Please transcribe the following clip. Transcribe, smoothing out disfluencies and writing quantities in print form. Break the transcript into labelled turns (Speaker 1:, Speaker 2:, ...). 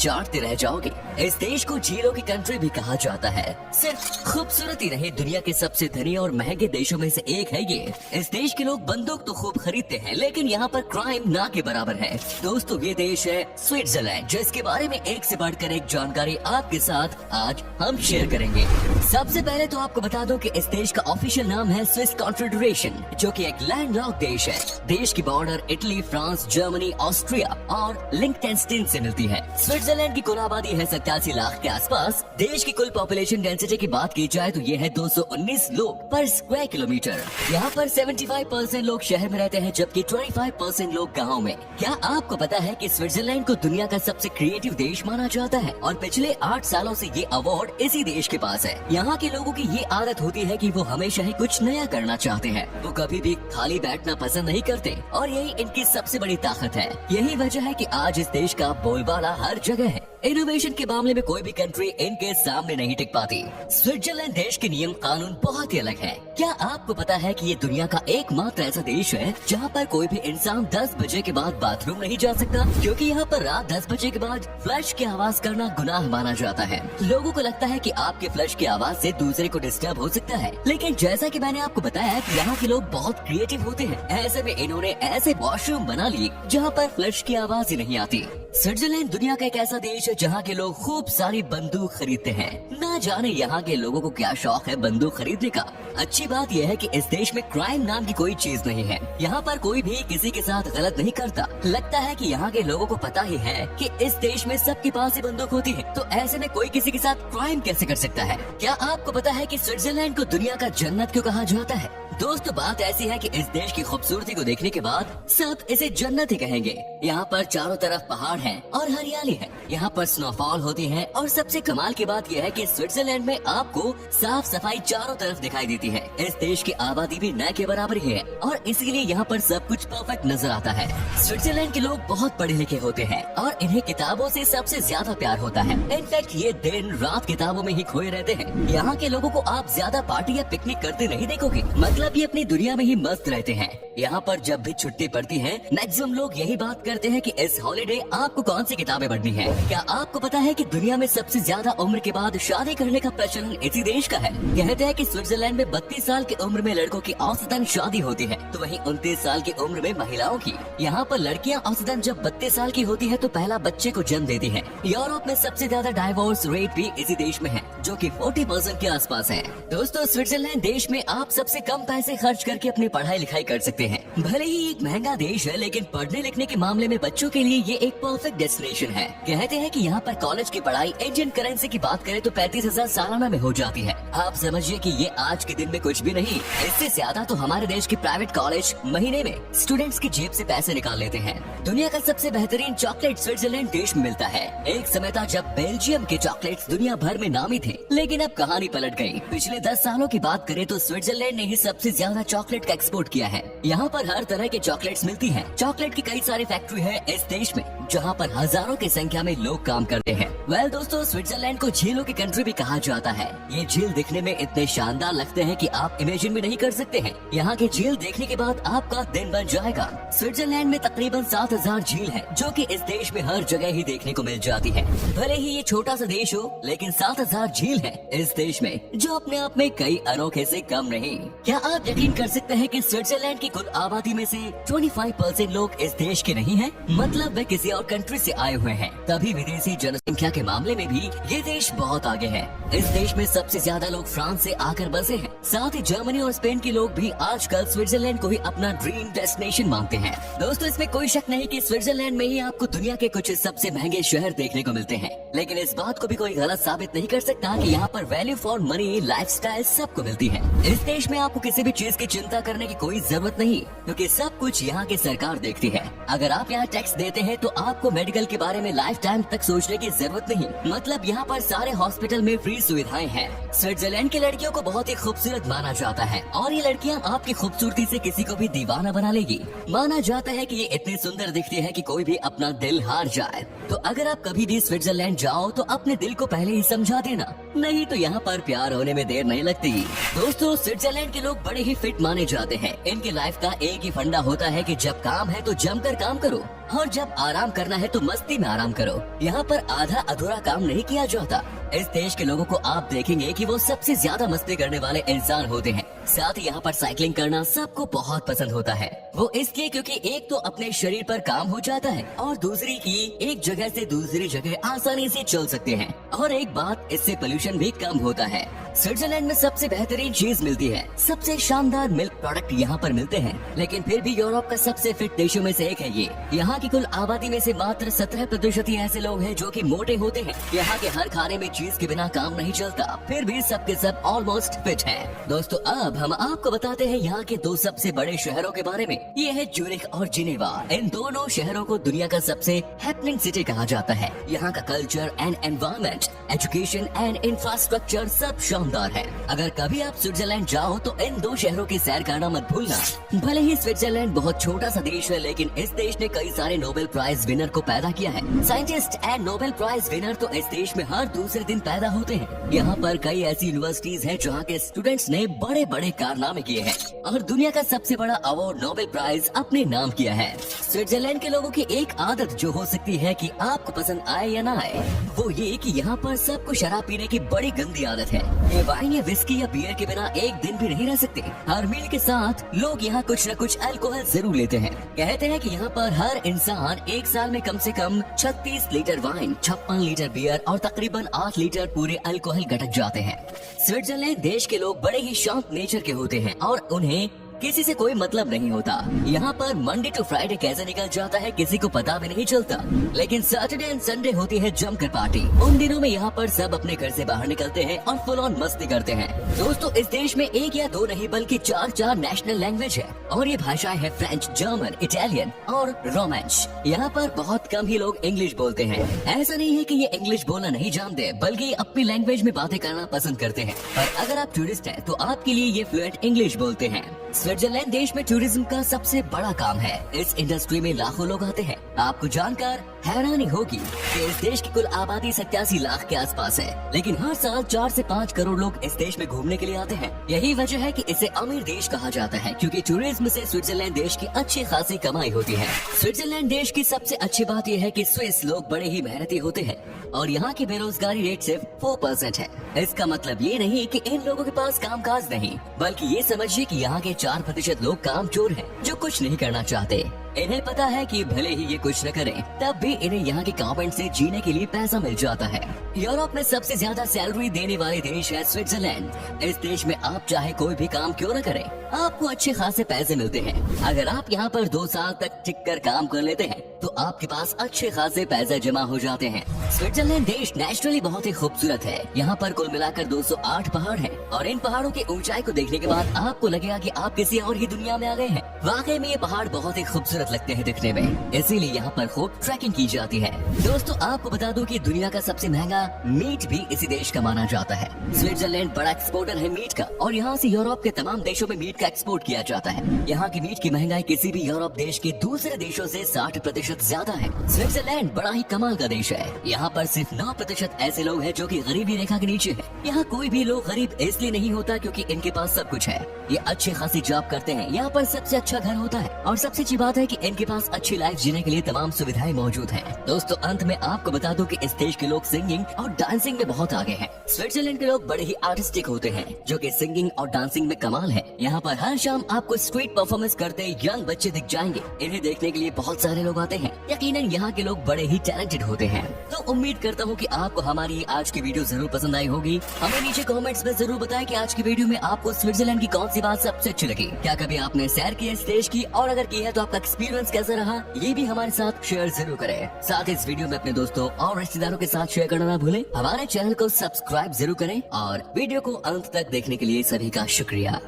Speaker 1: चाटते रह जाओगे। इस देश को झीलों की कंट्री भी कहा जाता है। सिर्फ खूबसूरती नहीं, दुनिया के सबसे धनी और महंगे देशों में से एक है ये। इस देश के लोग बंदूक तो खूब खरीदते हैं, लेकिन यहाँ पर क्राइम ना के बराबर है। दोस्तों, ये देश है स्विट्जरलैंड, जिसके बारे में एक से बढ़कर एक जानकारी आपके साथ आज हम शेयर करेंगे। सबसे पहले तो आपको बता दूं कि इस देश का ऑफिशियल नाम है स्विस कॉन्फेडरेशन, जो कि एक लैंडलॉक्ड देश है। देश की border Italy, France, Germany, Austria और लिंक्टेनस्टीन से मिलती है। स्विट्जरलैंड की कुल आबादी है 87 लाख के आसपास। देश की कुल पॉपुलेशन डेंसिटी की बात की जाए तो ये है 219 लोग पर स्क्वायर किलोमीटर। यहाँ पर 75% लोग शहर में रहते हैं, जबकि 25% लोग गाँव में। क्या आपको पता है कि स्विट्जरलैंड को दुनिया का सबसे क्रिएटिव देश माना जाता है और पिछले 8 सालों से ये अवार्ड इसी देश के पास है। यहाँ के लोगों की ये आदत होती है कि वो हमेशा ही कुछ नया करना चाहते हैं। वो कभी भी खाली बैठना पसंद नहीं करते और यही इनकी सबसे बड़ी ताकत है। यही वजह है कि आज इस देश का बोलबाला हर जगह है। इनोवेशन के मामले में कोई भी कंट्री इनके सामने नहीं टिक पाती। स्विट्जरलैंड देश के नियम कानून बहुत ही अलग है। क्या आपको पता है कि ये दुनिया का एकमात्र ऐसा देश है जहाँ पर कोई भी इंसान 10 बजे के बाद बाथरूम नहीं जा सकता, क्योंकि यहाँ पर रात 10 बजे के बाद फ्लश की आवाज करना गुनाह माना जाता है। लोगों को लगता है कि आपके फ्लश की आवाज से दूसरे को डिस्टर्ब हो सकता है, लेकिन जैसा कि मैंने आपको बताया कि यहाँ के लोग बहुत क्रिएटिव होते हैं। ऐसे में इन्होंने ऐसे वॉशरूम बना लिए जहाँ पर फ्लश की आवाज ही नहीं आती। स्विट्जरलैंड दुनिया का एक ऐसा देश है जहाँ के लोग खूब सारी बंदूक खरीदते हैं। ना जाने यहाँ के लोगों को क्या शौक है बंदूक खरीदने का। अच्छी बात यह है कि इस देश में क्राइम नाम की कोई चीज नहीं है। यहाँ पर कोई भी किसी के साथ गलत नहीं करता। लगता है कि यहाँ के लोगों को पता ही है कि इस देश में सबके पास ही बंदूक होती है, तो ऐसे में कोई किसी के साथ क्राइम कैसे कर सकता है। क्या आपको पता है कि स्विट्जरलैंड को दुनिया का जन्नत क्यों कहा जाता है? दोस्तों, बात ऐसी है कि इस देश की खूबसूरती को देखने के बाद सब इसे जन्नत ही कहेंगे। यहाँ पर चारों तरफ पहाड़ हैं और हरियाली है। यहाँ पर स्नोफॉल होती है और सबसे कमाल की बात यह है कि स्विट्जरलैंड में आपको साफ सफाई चारों तरफ दिखाई देती है। इस देश की आबादी भी न के बराबर ही है और इसीलिए यहाँ पर सब कुछ परफेक्ट नजर आता है। स्विट्जरलैंड के लोग बहुत पढ़े लिखे होते हैं और इन्हें किताबों से सबसे ज्यादा प्यार होता है। इनफैक्ट ये दिन रात किताबों में ही खोए रहते हैं। यहाँ के लोगों को आप ज्यादा पार्टी या पिकनिक करते नहीं देखोगे, मतलब ये अपनी दुनिया में ही मस्त रहते हैं। यहाँ पर जब भी छुट्टी पड़ती है, मैक्सिमम लोग यही बात करते हैं कि इस हॉलिडे आपको कौन सी किताबें पढ़नी है। क्या आपको पता है कि दुनिया में सबसे ज्यादा उम्र के बाद शादी करने का प्रचलन इसी देश का है। कहते हैं कि स्विट्जरलैंड में 32 साल की उम्र में लड़कों की औसतन शादी होती है, तो वहीं 29 साल की उम्र में महिलाओं की। यहाँ पर लड़कियाँ औसतन जब 32 साल की होती है तो पहला बच्चे को जन्म देती है। यूरोप में सबसे ज्यादा डाइवोर्स रेट भी इसी देश में है, जो कि 40% के आसपास है। दोस्तों, स्विट्जरलैंड देश में आप सबसे कम पैसे खर्च करके अपनी पढ़ाई लिखाई कर सकते हैं। भले ही एक महंगा देश है, लेकिन पढ़ने लिखने के मामले में बच्चों के लिए ये एक परफेक्ट डेस्टिनेशन है। कहते हैं कि यहाँ पर कॉलेज की पढ़ाई इंडियन करेंसी की बात करें तो 35,000 सालाना में हो जाती है। आप समझिए कि ये आज के दिन में कुछ भी नहीं। इससे ज्यादा तो हमारे देश के प्राइवेट कॉलेज महीने में स्टूडेंट्स की जेब से पैसे निकाल लेते हैं। दुनिया का सबसे बेहतरीन चॉकलेट स्विट्जरलैंड देश में मिलता है। एक समय था जब बेल्जियम के चॉकलेट्स दुनिया भर में नामी थे, लेकिन अब कहानी पलट गई। पिछले 10 सालों की बात करें तो स्विट्जरलैंड ने ही सबसे ज्यादा चॉकलेट का एक्सपोर्ट किया है। यहाँ पर हर तरह के चॉकलेट्स मिलती हैं। चॉकलेट की कई सारी फैक्ट्री है इस देश में, जहाँ पर हजारों की संख्या में लोग काम करते हैं। वेल दोस्तों, स्विट्जरलैंड को झीलों की कंट्री भी कहा जाता है। ये झील दिखने में इतने शानदार लगते हैं कि आप इमेजिन भी नहीं कर सकते हैं। यहाँ के झील देखने के बाद आपका दिन बन जाएगा। स्विट्जरलैंड में तकरीबन 7,000 झील है, जो कि इस देश में हर जगह ही देखने को मिल जाती है। भले ही ये छोटा सा देश हो, लेकिन 7,000 झील है इस देश में, जो अपने आप में कई अनोखे से कम नहीं। क्या आप यकीन कर सकते हैं कि स्विट्जरलैंड की कुल आबादी में से 25% लोग इस देश के नहीं हैं? मतलब वे किसी और कंट्री से आए हुए हैं। तभी विदेशी जनसंख्या के मामले में भी ये देश बहुत आगे है। इस देश में सबसे ज्यादा लोग फ्रांस से आकर बसे हैं। साथ ही जर्मनी और स्पेन के लोग भी आजकल स्विट्जरलैंड को ही अपना ड्रीम डेस्टिनेशन मानते हैं। दोस्तों, इसमें कोई शक नहीं कि स्विट्जरलैंड में ही आपको दुनिया के कुछ सबसे महंगे शहर देखने को मिलते हैं, लेकिन इस बात को भी कोई गलत साबित नहीं कर सकता कि यहाँ पर वैल्यू फॉर मनी लाइफस्टाइल सबको मिलती है। इस देश में आपको किसी भी चीज की चिंता करने की कोई जरूरत नहीं, क्योंकि सब कुछ यहाँ की सरकार देखती है। अगर आप यहाँ टैक्स देते हैं तो आपको मेडिकल के बारे में लाइफ टाइम तक सोचने की जरूरत नहीं। मतलब यहाँ पर सारे हॉस्पिटल में फ्री सुविधाएं हैं। स्विट्जरलैंड की लड़कियों को बहुत ही खूबसूरत माना जाता है और ये लड़कियाँ आपकी खूबसूरती से किसी को भी दीवाना बना लेगी। माना जाता है कि ये इतनी सुंदर दिखती है कि कोई भी अपना दिल हार जाए। तो अगर आप कभी भी स्विट्जरलैंड जाओ तो अपने दिल को पहले ही समझा देना, नहीं तो यहाँ पर प्यार होने में देर नहीं लगती। दोस्तों, स्विट्जरलैंड के लोग बड़े ही फिट माने जाते हैं। इनकी लाइफ का एक ही फंडा होता है कि जब काम है तो जमकर काम करो और जब आराम करना है तो मस्ती में आराम करो। यहाँ पर आधा अधूरा काम नहीं किया जाता। इस देश के लोगों को आप देखेंगे कि वो सबसे ज्यादा मस्ती करने वाले इंसान होते हैं। साथ ही यहाँ पर साइकिलिंग करना सबको बहुत पसंद होता है। वो इसलिए क्योंकि एक तो अपने शरीर पर काम हो जाता है और दूसरी की एक जगह से दूसरी जगह आसानी से चल सकते हैं। और एक बात, इससे पोल्यूशन भी कम होता है। स्विट्जरलैंड में सबसे बेहतरीन चीज मिलती है, सबसे शानदार मिल्क प्रोडक्ट यहाँ पर मिलते हैं। लेकिन फिर भी यूरोप का सबसे फिट देशों में से एक है ये। यहाँ की कुल आबादी में से मात्र 17% ही ऐसे लोग हैं जो कि मोटे होते हैं। यहाँ के हर खाने में चीज के बिना काम नहीं चलता, फिर भी सबके सब ऑलमोस्ट फिट हैं। दोस्तों अब हम आपको बताते हैं यहाँ के दो सबसे बड़े शहरों के बारे में। ये है ज्यूरिख और जिनेवा। इन दोनों शहरों को दुनिया का सबसे हैपनिंग सिटी कहा जाता है। यहाँ का culture and environment, education and infrastructure सब शानदार है। अगर कभी आप स्विट्जरलैंड जाओ तो इन दो शहरों की सैर करना मत भूलना। भले ही स्विट्जरलैंड बहुत छोटा सा देश है, लेकिन इस देश ने कई सारे नोबेल प्राइज विनर को पैदा किया है। Scientist and Nobel prize winner तो इस देश में हर दूसरे दिन पैदा होते हैं। यहाँ पर कई ऐसी यूनिवर्सिटीज हैं जहाँ के स्टूडेंट्स ने बड़े बड़े कारनामे किए हैं और दुनिया का सबसे बड़ा अवार्ड नोबेल प्राइज अपने नाम किया है। स्विट्जरलैंड के लोगों की एक आदत जो हो सकती है कि आपको पसंद आए या ना आए, वो ये कि यहाँ पर सबको शराब पीने की बड़ी गंदी आदत है। ये वाइन या विस्की या बियर के बिना एक दिन भी नहीं रह सकते। हर मील के साथ लोग यहाँ कुछ न कुछ अल्कोहल जरूर लेते हैं। कहते हैं कि यहाँ पर हर इंसान एक साल में कम से कम 36 लीटर वाइन, 56 लीटर बियर और तकरीबन 8 लीटर पूरे अल्कोहल गटक जाते हैं। स्विट्जरलैंड देश के लोग बड़े ही शांत नेचर के होते हैं और उन्हें किसी से कोई मतलब नहीं होता। यहाँ पर मंडे टू फ्राइडे कैसे निकल जाता है किसी को पता भी नहीं चलता। लेकिन सैटरडे एंड संडे होती है जमकर पार्टी। उन दिनों में यहाँ पर सब अपने घर से बाहर निकलते हैं और फुल ऑन मस्ती करते हैं। दोस्तों इस देश में एक या दो नहीं बल्कि 4 नेशनल लैंग्वेज है और ये भाषाएं है फ्रेंच, जर्मन, इटालियन और रोमांच। यहाँ पर बहुत कम ही लोग इंग्लिश बोलते हैं। ऐसा नहीं है कि ये इंग्लिश बोलना नहीं जानते, बल्कि अपनी लैंग्वेज में बातें करना पसंद करते हैं। और अगर आप टूरिस्ट हैं तो आपके लिए ये फ्लुएंट इंग्लिश बोलते हैं। स्विट्जरलैंड देश में टूरिज्म का सबसे बड़ा काम है। इस इंडस्ट्री में लाखों लोग आते हैं। आपको जानकर हैरानी होगी कि इस देश की कुल आबादी 87 लाख के आसपास है, लेकिन हर साल 4 से 5 करोड़ लोग इस देश में घूमने के लिए आते हैं। यही वजह है कि इसे अमीर देश कहा जाता है, क्योंकि टूरिज्म से स्विट्जरलैंड देश की अच्छी खासी कमाई होती है। स्विट्जरलैंड देश की सबसे अच्छी बात यह है कि स्विस लोग बड़े ही मेहनती होते हैं और यहाँ की बेरोजगारी रेट सिर्फ 4% है। इसका मतलब ये नहीं कि इन लोगों के पास कामकाज नहीं, बल्कि ये समझिए कि यहाँ के 4% लोग कामचोर हैं जो कुछ नहीं करना चाहते। इन्हें पता है कि भले ही ये कुछ न करें, तब भी इन्हें यहाँ के गवर्नमेंट से जीने के लिए पैसा मिल जाता है। यूरोप में सबसे ज्यादा सैलरी देने वाले देश है स्विट्जरलैंड। इस देश में आप चाहे कोई भी काम क्यों न करें, आपको अच्छे खासे पैसे मिलते हैं। अगर आप यहाँ पर 2 साल तक टिक कर काम कर लेते हैं तो आपके पास अच्छे खासे पैसे जमा हो जाते हैं। स्विट्जरलैंड देश नेचुरली बहुत ही खूबसूरत है। यहाँ पर कुल मिलाकर 208 पहाड़ हैं और इन पहाड़ों की ऊंचाई को देखने के बाद आपको लगेगा कि आप किसी और ही दुनिया में आ गए हैं। वाकई में ये पहाड़ बहुत ही खूबसूरत लगते हैं दिखने में, इसीलिए यहाँ पर खूब ट्रैकिंग की जाती है। दोस्तों आपको बता दूं कि दुनिया का सबसे महंगा मीट भी इसी देश का माना जाता है। स्विट्जरलैंड बड़ा एक्सपोर्टर है मीट का और यहाँ से यूरोप के तमाम देशों में मीट का एक्सपोर्ट किया जाता है। यहाँ की मीट की महंगाई किसी भी यूरोप देश के दूसरे देशों से 60% ज्यादा है। स्विट्जरलैंड बड़ा ही कमाल का देश है। यहाँ पर सिर्फ 9% ऐसे लोग हैं जो कि गरीबी रेखा के नीचे है। यहाँ कोई भी लोग गरीब इसलिए नहीं होता क्योंकि इनके पास सब कुछ है। ये अच्छी खासी जॉब करते हैं, यहाँ पर सबसे अच्छा घर होता है और सबसे अच्छी बात है कि इनके पास अच्छी लाइफ जीने के लिए तमाम सुविधाएं मौजूद हैं। दोस्तों अंत में आपको बता दूं कि इस देश के लोग सिंगिंग और डांसिंग में बहुत आगे हैं। स्विट्जरलैंड के लोग बड़े ही आर्टिस्टिक होते हैं, जो कि सिंगिंग और डांसिंग में कमाल है। यहाँ पर हर शाम आपको स्ट्रीट परफॉर्मेंस करते यंग बच्चे दिख जाएंगे। इन्हें देखने के लिए बहुत सारे लोग आते हैं। यकीनन यहाँ के लोग बड़े ही टैलेंटेड होते हैं। तो उम्मीद करता हूँ कि आपको हमारी आज की वीडियो जरूर पसंद आई होगी। हमें नीचे कमेंट्स में जरूर बताएं कि आज की वीडियो में आपको स्विट्जरलैंड की कौन सी बात सबसे अच्छी लगी। क्या कभी आपने सैर की इस देश की, और अगर की है तो आपका एक्सपीरियंस कैसा रहा, ये भी हमारे साथ शेयर जरूर करें। साथ ही इस वीडियो में अपने दोस्तों और रिश्तेदारों के साथ शेयर करना ना भूलें। हमारे चैनल को सब्सक्राइब जरूर करें और वीडियो को अंत तक देखने के लिए सभी का शुक्रिया।